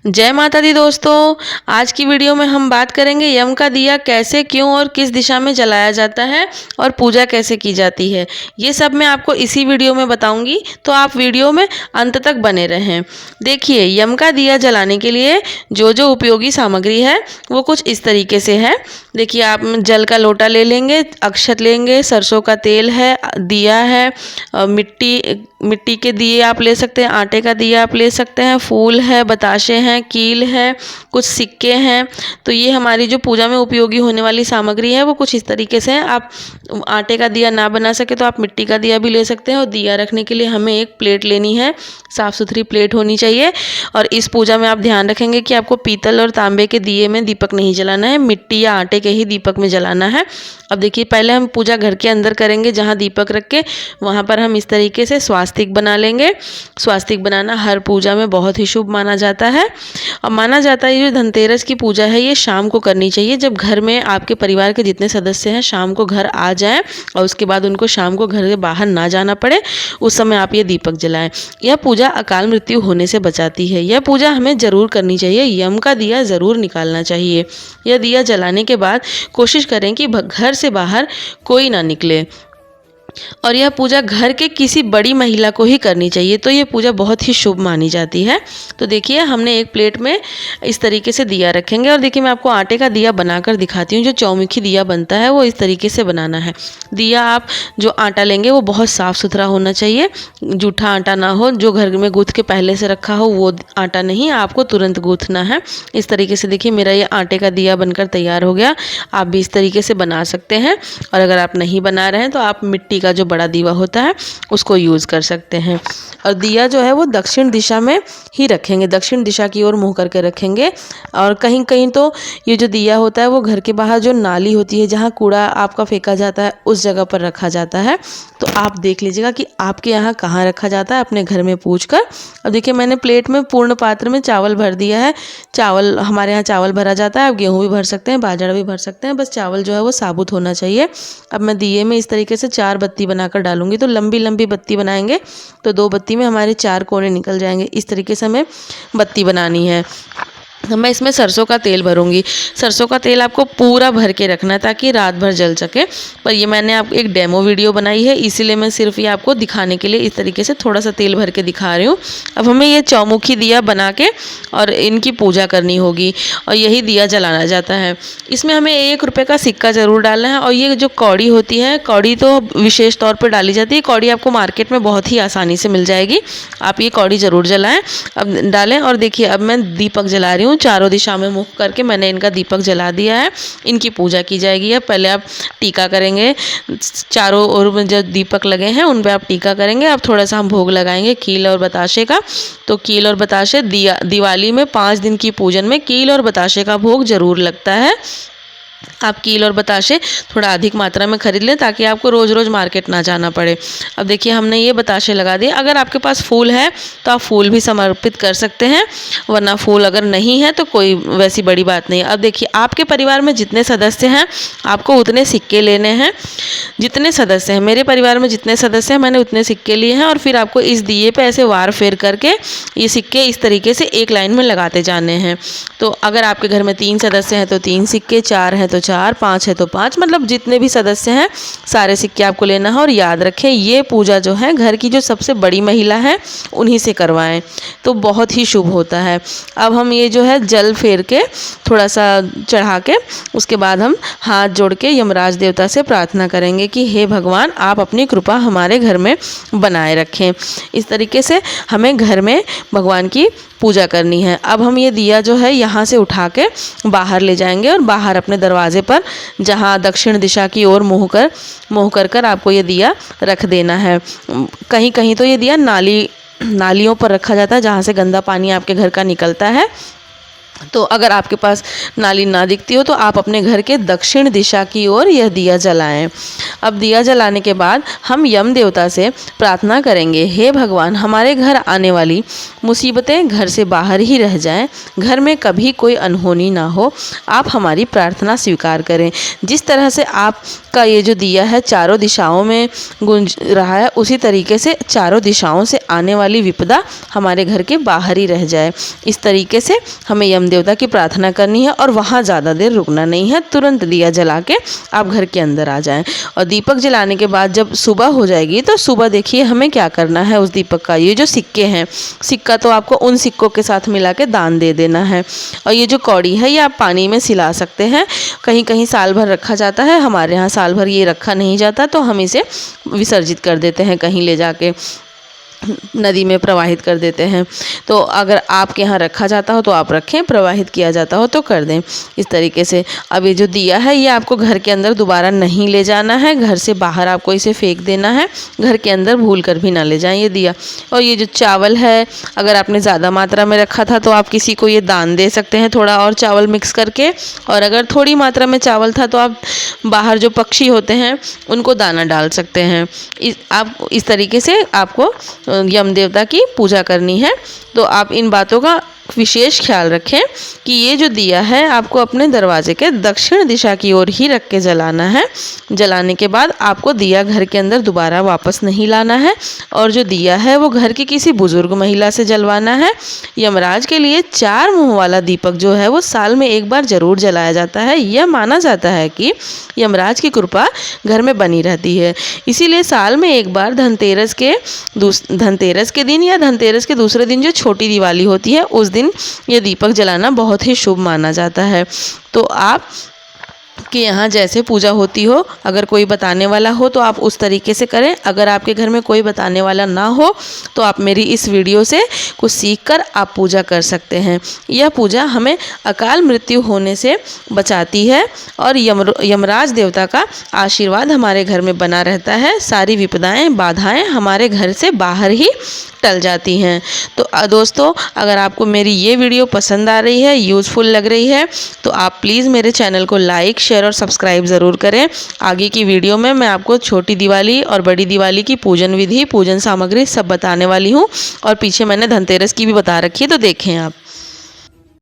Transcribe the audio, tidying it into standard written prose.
जय माता दी दोस्तों। आज की वीडियो में हम बात करेंगे यम का दिया कैसे, क्यों और किस दिशा में जलाया जाता है और पूजा कैसे की जाती है। ये सब मैं आपको इसी वीडियो में बताऊंगी, तो आप वीडियो में अंत तक बने रहें। देखिए, यम का दिया जलाने के लिए जो जो उपयोगी सामग्री है वो कुछ इस तरीके से है। देखिए, आप जल का लोटा ले लेंगे, अक्षत लेंगे, सरसों का तेल है, दिया है, मिट्टी के दिए आप ले सकते हैं, आटे का दिया आप ले सकते हैं, फूल है, बताशे हैं, कील है, कुछ सिक्के हैं। तो ये हमारी जो पूजा में उपयोगी होने वाली सामग्री है वो कुछ इस तरीके से है। आप आटे का दिया ना बना सके तो आप मिट्टी का दिया भी ले सकते हैं। और दिया रखने के लिए हमें एक प्लेट लेनी है, साफ़ सुथरी प्लेट होनी चाहिए। और इस पूजा में आप ध्यान रखेंगे कि आपको पीतल और तांबे के दिए में दीपक नहीं जलाना है, मिट्टी या आटे के ही दीपक में जलाना है। अब देखिए, पहले हम पूजा घर के अंदर करेंगे, जहाँ दीपक रख के वहाँ पर हम इस तरीके से स्वास्तिक बना लेंगे। स्वास्तिक बनाना हर पूजा में बहुत ही शुभ माना जाता है। और माना जाता है ये जो धनतेरस की पूजा है ये शाम को करनी चाहिए, जब घर में आपके परिवार के जितने सदस्य हैं शाम को घर आ जाएं और उसके बाद उनको शाम को घर से बाहर ना जाना पड़े, उस समय आप ये दीपक जलाएं। यह पूजा अकाल मृत्यु होने से बचाती है। यह पूजा हमें ज़रूर करनी चाहिए। यम का दिया ज़रूर निकालना चाहिए। यह दिया जलाने के बाद कोशिश करें कि घर से बाहर कोई ना निकले। और यह पूजा घर के किसी बड़ी महिला को ही करनी चाहिए, तो ये पूजा बहुत ही शुभ मानी जाती है। तो देखिए, हमने एक प्लेट में इस तरीके से दिया रखेंगे। और देखिए, मैं आपको आटे का दिया बनाकर दिखाती हूँ। जो चौमुखी दिया बनता है वो इस तरीके से बनाना है। दिया आप जो आटा लेंगे वो बहुत साफ़ सुथरा होना चाहिए, जूठा आटा ना हो, जो घर में गूँथ के पहले से रखा हो वो आटा नहीं, आपको तुरंत गूँथना है। इस तरीके से देखिए, मेरा ये आटे का दिया बनकर तैयार हो गया। आप भी इस तरीके से बना सकते हैं। और अगर आप नहीं बना रहे हैं तो आप मिट्टी का जो बड़ा दीवा होता है उसको यूज़ कर सकते हैं। और दिया जो है वो दक्षिण दिशा में ही रखेंगे, दक्षिण दिशा की ओर मुंह करके रखेंगे। और कहीं कहीं तो ये जो दिया होता है वो घर के बाहर जो नाली होती है जहाँ कूड़ा आपका फेंका जाता है उस जगह पर रखा जाता है। तो आप देख लीजिएगा कि आपके यहाँ कहाँ रखा जाता है, अपने घर में पूछ कर। अब देखिए, मैंने प्लेट में पूर्ण पात्र में चावल भर दिया है। चावल, हमारे यहाँ चावल भरा जाता है, आप गेहूँ भी भर सकते हैं, बाजरा भी भर सकते हैं, बस चावल जो है वो साबुत होना चाहिए। अब मैं दिए में इस तरीके से 4 बत्ती बनाकर डालूंगी। तो लंबी लंबी बत्ती बनाएंगे तो 2 बत्ती में हमारे 4 कोने निकल जाएंगे। इस तरीके से हमें बत्ती बनानी है। मैं इसमें सरसों का तेल भरूंगी। सरसों का तेल आपको पूरा भर के रखना है ताकि रात भर जल सके। पर ये मैंने आपको एक डेमो वीडियो बनाई है, इसीलिए मैं सिर्फ ये आपको दिखाने के लिए इस तरीके से थोड़ा सा तेल भर के दिखा रही हूँ। अब हमें ये चौमुखी दिया बना के और इनकी पूजा करनी होगी और यही दिया जलाना जाता है। इसमें हमें 1 रुपये का सिक्का ज़रूर डालना है। और ये जो कौड़ी होती है, कौड़ी तो विशेष तौर पर डाली जाती है। कौड़ी आपको मार्केट में बहुत ही आसानी से मिल जाएगी, आप ये कौड़ी ज़रूर जलाएँ, अब डालें। और देखिए, अब मैं दीपक जला रही हूँ। चारों दिशा में मुख करके मैंने इनका दीपक जला दिया है। इनकी पूजा की जाएगी। अब पहले आप टीका करेंगे, चारों ओर में जो दीपक लगे हैं उन पे आप टीका करेंगे। अब थोड़ा सा हम भोग लगाएंगे कील और बताशे का। तो कील और बताशे, दिवाली में 5 दिन की पूजन में कील और बताशे का भोग जरूर लगता है। आप कील और बताशे थोड़ा अधिक मात्रा में खरीद लें ताकि आपको रोज़ रोज़ मार्केट ना जाना पड़े। अब देखिए, हमने ये बताशे लगा दिए। अगर आपके पास फूल है तो आप फूल भी समर्पित कर सकते हैं, वरना फूल अगर नहीं है तो कोई वैसी बड़ी बात नहीं। अब देखिए, आपके परिवार में जितने सदस्य हैं आपको उतने सिक्के लेने हैं। जितने सदस्य हैं, मेरे परिवार में जितने सदस्य हैं मैंने उतने सिक्के लिए हैं। और फिर आपको इस दिए पे ऐसे वार फेर करके ये सिक्के इस तरीके से एक लाइन में लगाते जाने हैं। तो अगर आपके घर में 3 सदस्य हैं तो 3 सिक्के, 4 हैं तो 4, 5 है तो 5, मतलब जितने भी सदस्य हैं सारे सिक्के आपको लेना है। और याद रखें, ये पूजा जो है घर की जो सबसे बड़ी महिला है उन्हीं से करवाएं, तो बहुत ही शुभ होता है। अब हम ये जो है जल फेर के थोड़ा सा चढ़ा के उसके बाद हम हाथ जोड़ के यमराज देवता से प्रार्थना करेंगे कि हे भगवान, आप अपनी कृपा हमारे घर में बनाए रखें। इस तरीके से हमें घर में भगवान की पूजा करनी है। अब हम ये दिया जो है यहाँ से उठा के बाहर ले जाएंगे और बाहर अपने दरवाजे पर, जहाँ दक्षिण दिशा की ओर मुँह कर कर आपको ये दिया रख देना है। कहीं कहीं तो ये दिया नालियों पर रखा जाता है जहाँ से गंदा पानी आपके घर का निकलता है। तो अगर आपके पास नाली ना दिखती हो तो आप अपने घर के दक्षिण दिशा की ओर यह दिया जलाएं। अब दिया जलाने के बाद हम यम देवता से प्रार्थना करेंगे, हे भगवान, हमारे घर आने वाली मुसीबतें घर से बाहर ही रह जाएं, घर में कभी कोई अनहोनी ना हो, आप हमारी प्रार्थना स्वीकार करें। जिस तरह से आपका ये जो दिया है चारों दिशाओं में गूंज रहा है, उसी तरीके से चारों दिशाओं से आने वाली विपदा हमारे घर के बाहर ही रह जाए। इस तरीके से हमें यम देवता की प्रार्थना करनी है और वहाँ ज़्यादा देर रुकना नहीं है। तुरंत दिया जला के आप घर के अंदर आ जाएं। और दीपक जलाने के बाद जब सुबह हो जाएगी तो सुबह देखिए हमें क्या करना है उस दीपक का, ये जो सिक्के हैं, सिक्का तो आपको उन सिक्कों के साथ मिला के दान दे देना है। और ये जो कौड़ी है ये आप पानी में सिला सकते हैं। कहीं कहीं साल भर रखा जाता है, हमारे यहाँ साल भर ये रखा नहीं जाता, तो हम इसे विसर्जित कर देते हैं, कहीं ले जाके नदी में प्रवाहित कर देते हैं। तो अगर आपके यहाँ रखा जाता हो तो आप रखें, प्रवाहित किया जाता हो तो कर दें इस तरीके से। अब ये जो दिया है ये आपको घर के अंदर दोबारा नहीं ले जाना है, घर से बाहर आपको इसे फेंक देना है, घर के अंदर भूल कर भी ना ले जाएं ये दिया। और ये जो चावल है, अगर आपने ज़्यादा मात्रा में रखा था तो आप किसी को ये दान दे सकते हैं, थोड़ा और चावल मिक्स करके। और अगर थोड़ी मात्रा में चावल था तो आप बाहर जो पक्षी होते हैं उनको दाना डाल सकते हैं। आप इस तरीके से आपको यम देवता की पूजा करनी है। तो आप इन बातों का विशेष ख्याल रखें कि ये जो दिया है आपको अपने दरवाजे के दक्षिण दिशा की ओर ही रख के जलाना है। जलाने के बाद आपको दिया घर के अंदर दोबारा वापस नहीं लाना है। और जो दिया है वो घर की किसी बुजुर्ग महिला से जलवाना है। यमराज के लिए 4 मुंह वाला दीपक जो है वो साल में एक बार जरूर जलाया जाता है। यह माना जाता है कि यमराज की कृपा घर में बनी रहती है। इसीलिए साल में एक बार धनतेरस के दिन या धनतेरस के दूसरे दिन जो छोटी दिवाली होती है उस दिन ये दीपक जलाना बहुत ही शुभ माना जाता है। तो आप कि यहाँ जैसे पूजा होती हो, अगर कोई बताने वाला हो तो आप उस तरीके से करें। अगर आपके घर में कोई बताने वाला ना हो तो आप मेरी इस वीडियो से कुछ सीखकर आप पूजा कर सकते हैं। यह पूजा हमें अकाल मृत्यु होने से बचाती है और यमराज देवता का आशीर्वाद हमारे घर में बना रहता है। सारी विपदाएं बाधाएं हमारे घर से बाहर ही टल जाती हैं। तो दोस्तों, अगर आपको मेरी ये वीडियो पसंद आ रही है, यूज़फुल लग रही है, तो आप प्लीज़ मेरे चैनल को लाइक, शेयर और सब्सक्राइब ज़रूर करें। आगे की वीडियो में मैं आपको छोटी दिवाली और बड़ी दिवाली की पूजन विधि, पूजन सामग्री सब बताने वाली हूँ। और पीछे मैंने धनतेरस की भी बता रखी है, तो देखें आप।